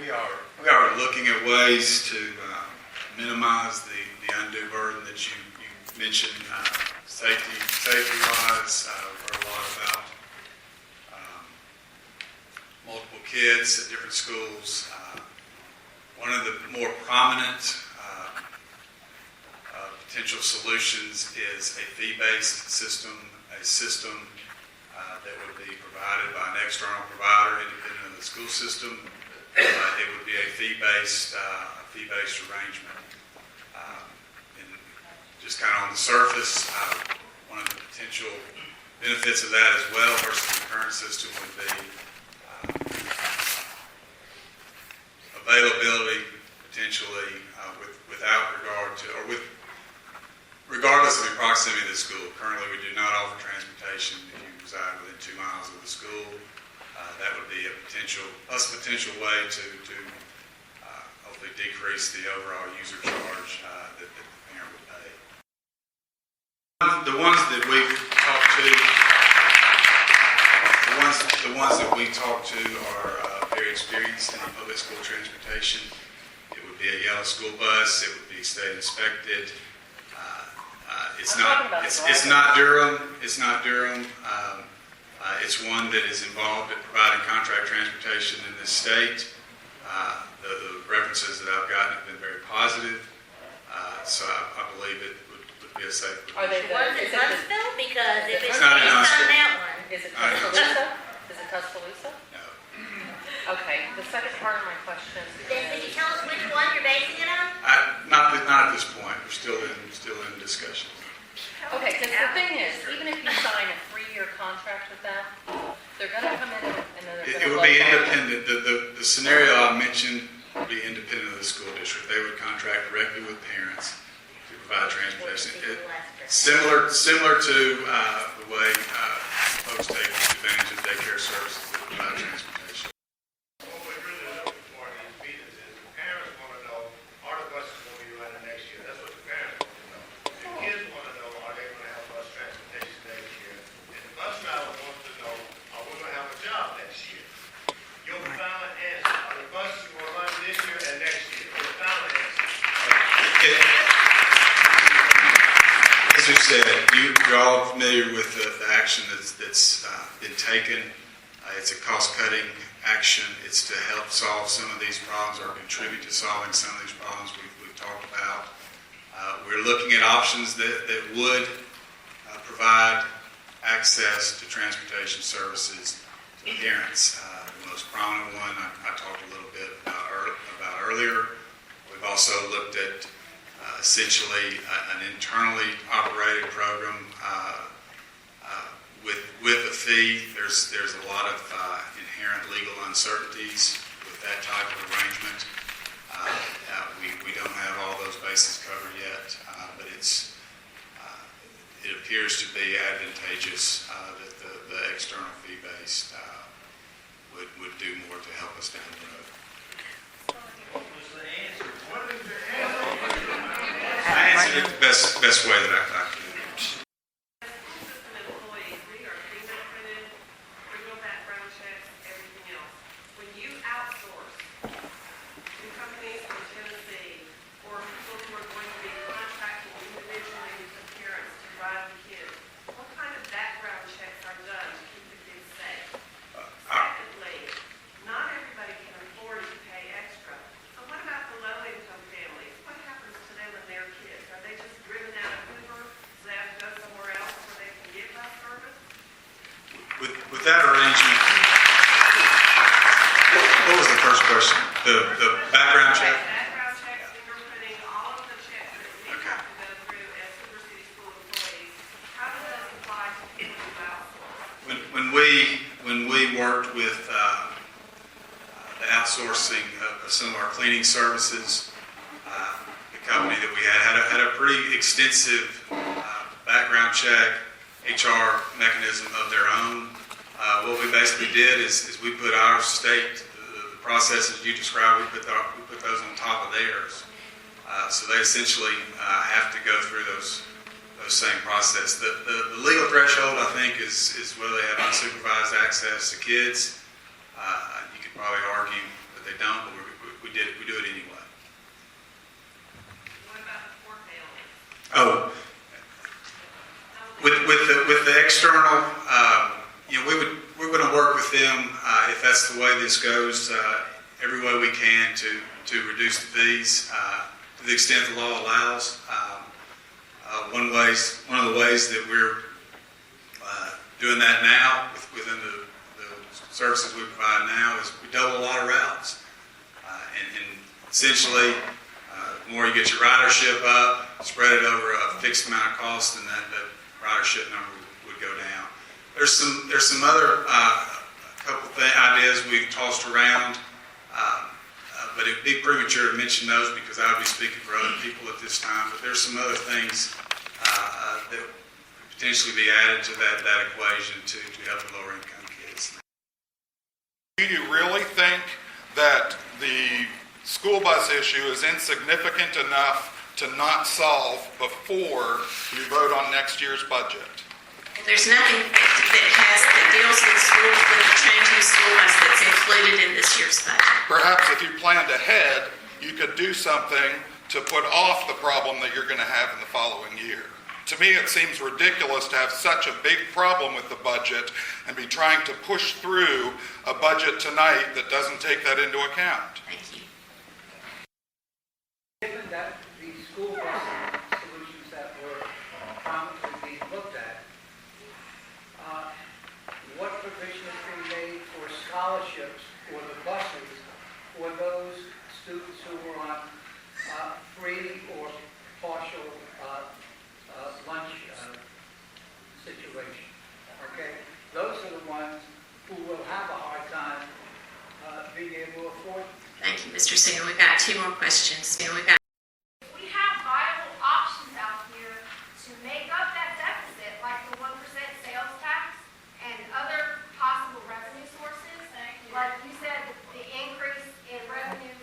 We are looking at ways to minimize the undue burden that you mentioned. Safety-wise, we've heard a lot about multiple kids at different schools. One of the more prominent potential solutions is a fee-based system, a system that would be provided by an external provider independent of the school system. It would be a fee-based arrangement. And just kind of on the surface, one of the potential benefits of that as well versus the current system would be availability potentially without regard to, or with regardless of the proximity of the school. Currently, we do not offer transportation if you reside within 2 miles of the school. That would be a potential way to hopefully decrease the overall user charge that the parent would pay. The ones that we've talked to, are very experienced in public school transportation. It would be a yellow school bus. It would be state inspected. It's not Durham. It's not Durham. It's one that is involved in providing contract transportation in this state. The references that I've gotten have been very positive, so I believe it would be a safe. Are they is it Huntsville? Because if it's not in on Huntsville. that one. Is it Tuscaloosa? Is it Tuscaloosa? No. Okay. The second part of my question. Then could you tell us which one you're basing it on? Not at this point. We're still in discussion. Okay, because the thing is, even if you sign a 3-year contract with them, they're going to come in and then they're going to It would be independent. The scenario I mentioned would be independent of the school district. They would contract directly with parents to provide transportation. Similar to the way folks take advantage of daycare services to provide transportation. What we're really looking for in these meetings is the parents want to know, are the buses going to be running next year? That's what the parents want to know. The kids want to know, are they going to have bus transportation next year? And the bus driver wants to know, are we going to have a job next year? Your final answer, are the buses going to run this year and next year? Your final answer. As you said, you're all familiar with the action that's been taken. It's a cost-cutting action. It's to help solve some of these problems or contribute to solving some of these problems we've talked about. We're looking at options that would provide access to transportation services to parents. The most prominent one I talked a little bit about earlier. We've also looked at essentially an internally operated program with a fee. There's a lot of inherent legal uncertainties with that type of arrangement. We don't have all those bases covered yet, but it appears to be advantageous that the external fee-based would do more to help us down the road. I answered it the best way that I could. With that arrangement, what was the first question? The background check? Background checks, fingerprinting, all of the checks that we have to go through as Hoover City School employees. How does that apply to people who outsource? When we worked with the outsourcing of some of our cleaning services, the company that we had a pretty extensive background check, HR mechanism of their own. What we basically did is we put our state, the processes you described, we put those on top of theirs. So they essentially have to go through those same process. The legal threshold, I think, is whether they have unsupervised access to kids. You could probably argue that they don't, but that's the way this goes, every way we can to reduce the fees to the extent the law allows. One of the ways that we're doing that now within the services we provide now is we double a lot of routes. And essentially, the more you get your ridership up, spread it over a fixed amount of cost, and that ridership number would go down. There's some other couple ideas we've tossed around, but it'd be premature to mention those because I would be speaking for other people at this time. But there's some other things that could potentially be added to that equation to help the lower income kids. Do you really think that the school bus issue is insignificant enough to not solve before you vote on next year's budget? There's nothing that deals with schools with a changing school bus that's included in this year's budget. Perhaps if you planned ahead, you could do something to put off the problem that you're going to have in the following year. To me, it seems ridiculous to have such a big problem with the budget and be trying to push through a budget tonight that doesn't take that into account. Thank you. Given that the school bus solutions that were promised to be looked at, what provision is being made for scholarships for the buses for those students who were on free or partial lunch situation? Okay, those are the ones who will have a hard time being able to afford them. Thank you, Mr. Singer. We've got two more questions. We have viable options out here to make up that deficit, like the 1% sales tax and other possible revenue sources. Like you said, the increase in revenue